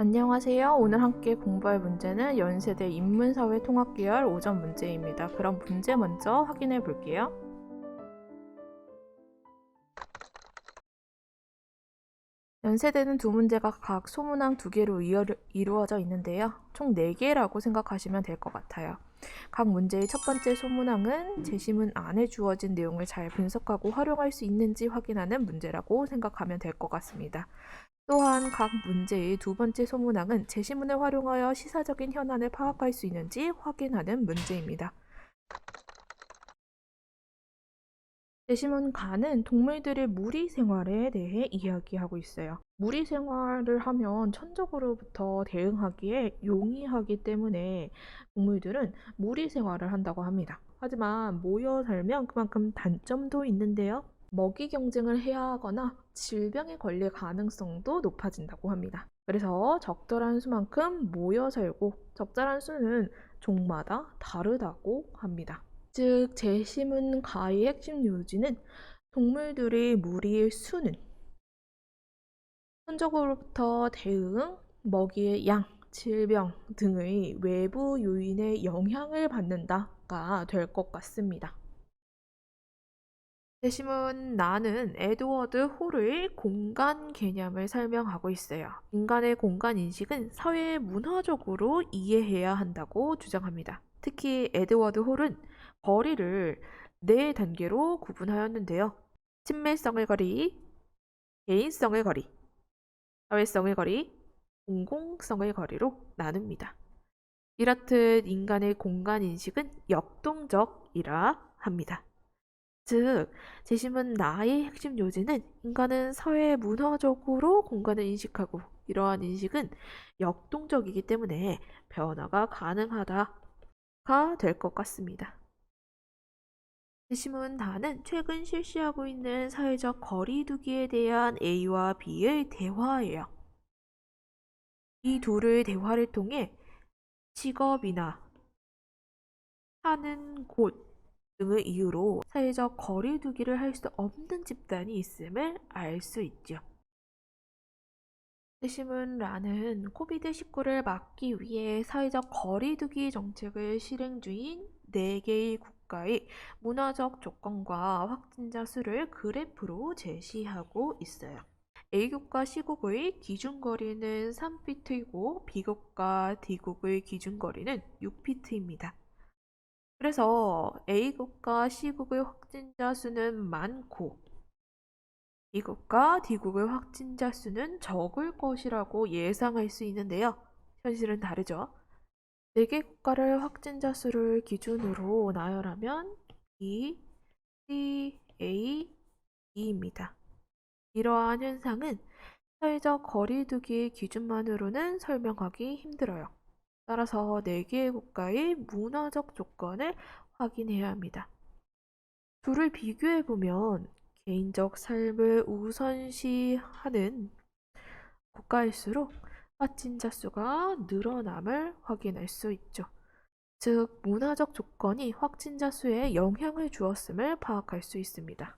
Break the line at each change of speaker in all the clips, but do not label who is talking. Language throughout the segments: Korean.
안녕하세요. 오늘 함께 공부할 문제는 연세대 인문사회 통합계열 5점 문제입니다. 그럼 문제 먼저 확인해 볼게요. 연세대는 두 문제가 각 소문항 2개로 이루어져 있는데요. 총 4개라고 생각하시면 될 것 같아요. 각 문제의 첫 번째 소문항은 제시문 안에 주어진 내용을 잘 분석하고 활용할 수 있는지 확인하는 문제라고 생각하면 될 것 같습니다. 또한 각 문제의 두 번째 소문항은 제시문을 활용하여 시사적인 현안을 파악할 수 있는지 확인하는 문제입니다. 제시문 가는 동물들의 무리 생활에 대해 이야기하고 있어요. 무리 생활을 하면 천적으로부터 대응하기에 용이하기 때문에 동물들은 무리 생활을 한다고 합니다. 하지만 모여 살면 그만큼 단점도 있는데요. 먹이 경쟁을 해야 하거나 질병에 걸릴 가능성도 높아진다고 합니다. 그래서 적절한 수만큼 모여 살고 적절한 수는 종마다 다르다고 합니다. 즉, 제시문 가의 핵심 요지는 동물들의 무리의 수는 천적으로부터 대응, 먹이의 양, 질병 등의 외부 요인의 영향을 받는다가 될 것 같습니다. 제시문 나는 에드워드 홀의 공간 개념을 설명하고 있어요. 인간의 공간 인식은 사회 문화적으로 이해해야 한다고 주장합니다. 특히 에드워드 홀은 거리를 4단계로 구분하였는데요. 친밀성의 거리, 개인성의 거리, 사회성의 거리, 공공성의 거리로 나눕니다. 이렇듯 인간의 공간 인식은 역동적이라 합니다. 즉, 제시문 나의 핵심 요지는 인간은 사회 문화적으로 공간을 인식하고 이러한 인식은 역동적이기 때문에 변화가 가능하다가 될 것 같습니다. 제시문 다는 최근 실시하고 있는 사회적 거리두기에 대한 A와 B의 대화예요. 이 둘의 대화를 통해 직업이나 사는 곳 등의 이유로 사회적 거리두기를 할 수 없는 집단이 있음을 알 수 있죠. 제시문 라는 코비드-19를 막기 위해 사회적 거리두기 정책을 실행 중인 4개의 국가의 문화적 조건과 확진자 수를 그래프로 제시하고 있어요. A국과 C국의 기준거리는 3피트이고 B국과 D국의 기준거리는 6피트입니다. 그래서 A국과 C국의 확진자 수는 많고 B국과 D국의 확진자 수는 적을 것이라고 예상할 수 있는데요. 현실은 다르죠. 4개 국가를 확진자 수를 기준으로 나열하면 B, C, A, E입니다. 이러한 현상은 사회적 거리두기 기준만으로는 설명하기 힘들어요. 따라서 4개의 국가의 문화적 조건을 확인해야 합니다. 둘을 비교해보면 개인적 삶을 우선시하는 국가일수록 확진자 수가 늘어남을 확인할 수 있죠. 즉, 문화적 조건이 확진자 수에 영향을 주었음을 파악할 수 있습니다.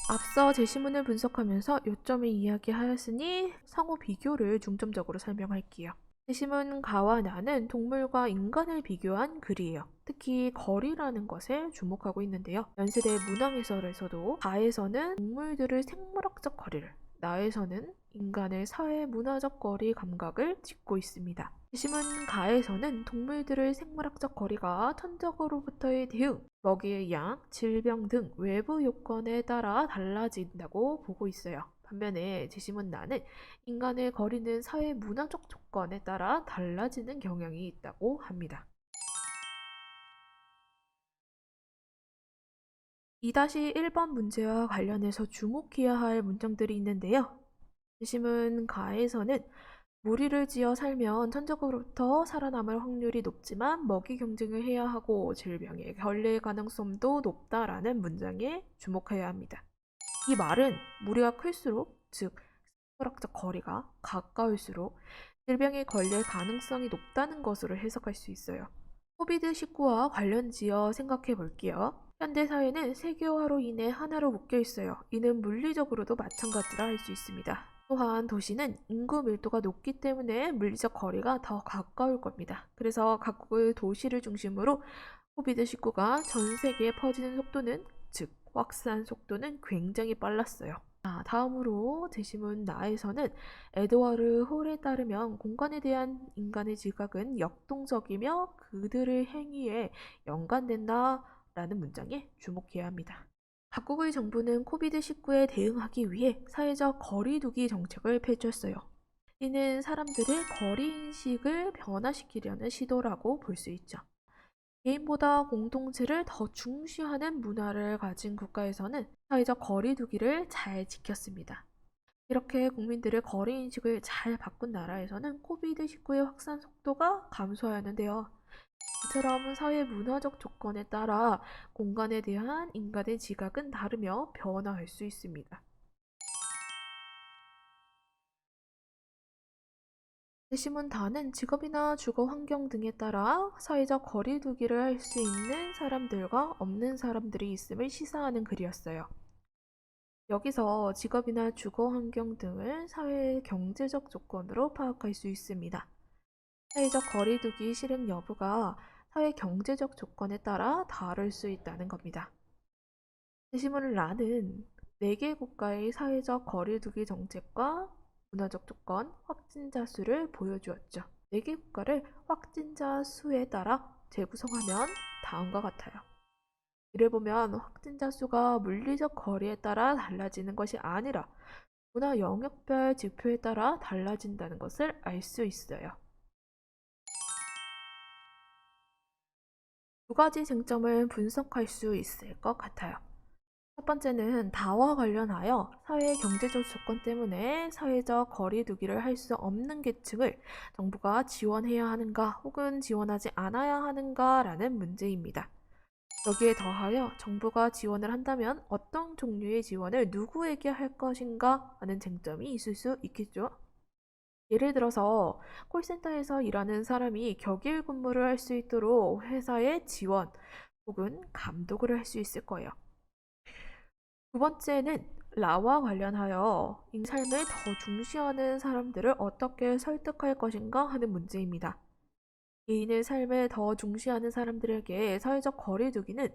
앞서 제시문을 분석하면서 요점을 이야기하였으니 상호 비교를 중점적으로 설명할게요. 제시문 가와 나는 동물과 인간을 비교한 글이에요. 특히 거리라는 것에 주목하고 있는데요. 연세대 문항해설에서도 가에서는 동물들의 생물학적 거리를, 나에서는 인간의 사회 문화적 거리 감각을 짚고 있습니다. 제시문 가에서는 동물들의 생물학적 거리가 천적으로부터의 대응, 먹이의 양, 질병 등 외부 요건에 따라 달라진다고 보고 있어요. 반면에 제시문 나는 인간의 거리는 사회 문화적 조건에 따라 달라지는 경향이 있다고 합니다. 2-1번 문제와 관련해서 주목해야 할 문장들이 있는데요. 제시문 가에서는 무리를 지어 살면 천적으로부터 살아남을 확률이 높지만 먹이 경쟁을 해야 하고 질병에 걸릴 가능성도 높다라는 문장에 주목해야 합니다. 이 말은 무리가 클수록, 즉 생물학적 거리가 가까울수록 질병에 걸릴 가능성이 높다는 것으로 해석할 수 있어요. 코비드19와 관련지어 생각해 볼게요. 현대 사회는 세계화로 인해 하나로 묶여 있어요. 이는 물리적으로도 마찬가지라 할 수 있습니다. 또한 도시는 인구 밀도가 높기 때문에 물리적 거리가 더 가까울 겁니다. 그래서 각국의 도시를 중심으로 코비드19가 전 세계에 퍼지는 속도는, 즉 확산 속도는 굉장히 빨랐어요. 다음으로 제시문 나에서는 에드워드 홀에 따르면 공간에 대한 인간의 지각은 역동적이며 그들의 행위에 연관된다라는 문장에 주목해야 합니다. 각국의 정부는 코비드19에 대응하기 위해 사회적 거리두기 정책을 펼쳤어요. 이는 사람들의 거리인식을 변화시키려는 시도라고 볼 수 있죠. 개인보다 공동체를 더 중시하는 문화를 가진 국가에서는 사회적 거리두기를 잘 지켰습니다. 이렇게 국민들의 거리인식을 잘 바꾼 나라에서는 코비드19의 확산 속도가 감소하였는데요. 이처럼 사회 문화적 조건에 따라 공간에 대한 인간의 지각은 다르며 변화할 수 있습니다. 내심은 다는 직업이나 주거 환경 등에 따라 사회적 거리두기를 할 수 있는 사람들과 없는 사람들이 있음을 시사하는 글이었어요. 여기서 직업이나 주거 환경 등을 사회의 경제적 조건으로 파악할 수 있습니다. 사회적 거리두기 실행 여부가 사회 경제적 조건에 따라 다를 수 있다는 겁니다. 내심은 라는 4개 국가의 사회적 거리두기 정책과 문화적 조건, 확진자 수를 보여주었죠. 4개 국가를 확진자 수에 따라 재구성하면 다음과 같아요. 이를 보면 확진자 수가 물리적 거리에 따라 달라지는 것이 아니라 문화 영역별 지표에 따라 달라진다는 것을 알 수 있어요. 2가지 쟁점을 분석할 수 있을 것 같아요. 첫 번째는 다와 관련하여 사회 경제적 조건 때문에 사회적 거리두기를 할 수 없는 계층을 정부가 지원해야 하는가 혹은 지원하지 않아야 하는가라는 문제입니다. 여기에 더하여 정부가 지원을 한다면 어떤 종류의 지원을 누구에게 할 것인가 하는 쟁점이 있을 수 있겠죠. 예를 들어서 콜센터에서 일하는 사람이 격일 근무를 할 수 있도록 회사에 지원 혹은 감독을 할 수 있을 거예요. 두 번째는 라와 관련하여 삶을 더 중시하는 사람들을 어떻게 설득할 것인가 하는 문제입니다. 개인의 삶을 더 중시하는 사람들에게 사회적 거리두기는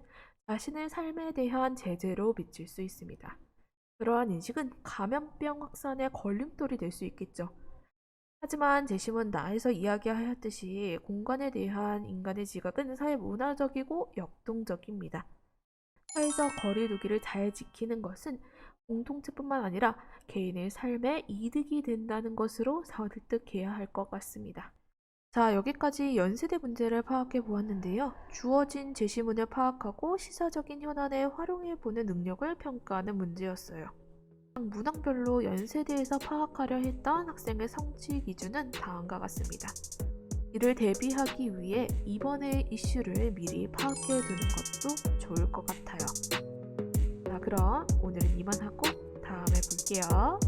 자신의 삶에 대한 제재로 비칠 수 있습니다. 그러한 인식은 감염병 확산의 걸림돌이 될 수 있겠죠. 하지만 제시문 나에서 이야기하였듯이 공간에 대한 인간의 지각은 사회 문화적이고 역동적입니다. 사회적 거리두기를 잘 지키는 것은 공동체뿐만 아니라 개인의 삶에 이득이 된다는 것으로 설득해야 할 것 같습니다. 자, 여기까지 연세대 문제를 파악해 보았는데요. 주어진 제시문을 파악하고 시사적인 현안에 활용해 보는 능력을 평가하는 문제였어요. 각 문항별로 연세대에서 파악하려 했던 학생의 성취 기준은 다음과 같습니다. 이를 대비하기 위해 이번의 이슈를 미리 파악해 두는 것도 좋을 것 같아요. 자, 그럼 오늘은 이만 하고 다음에 볼게요.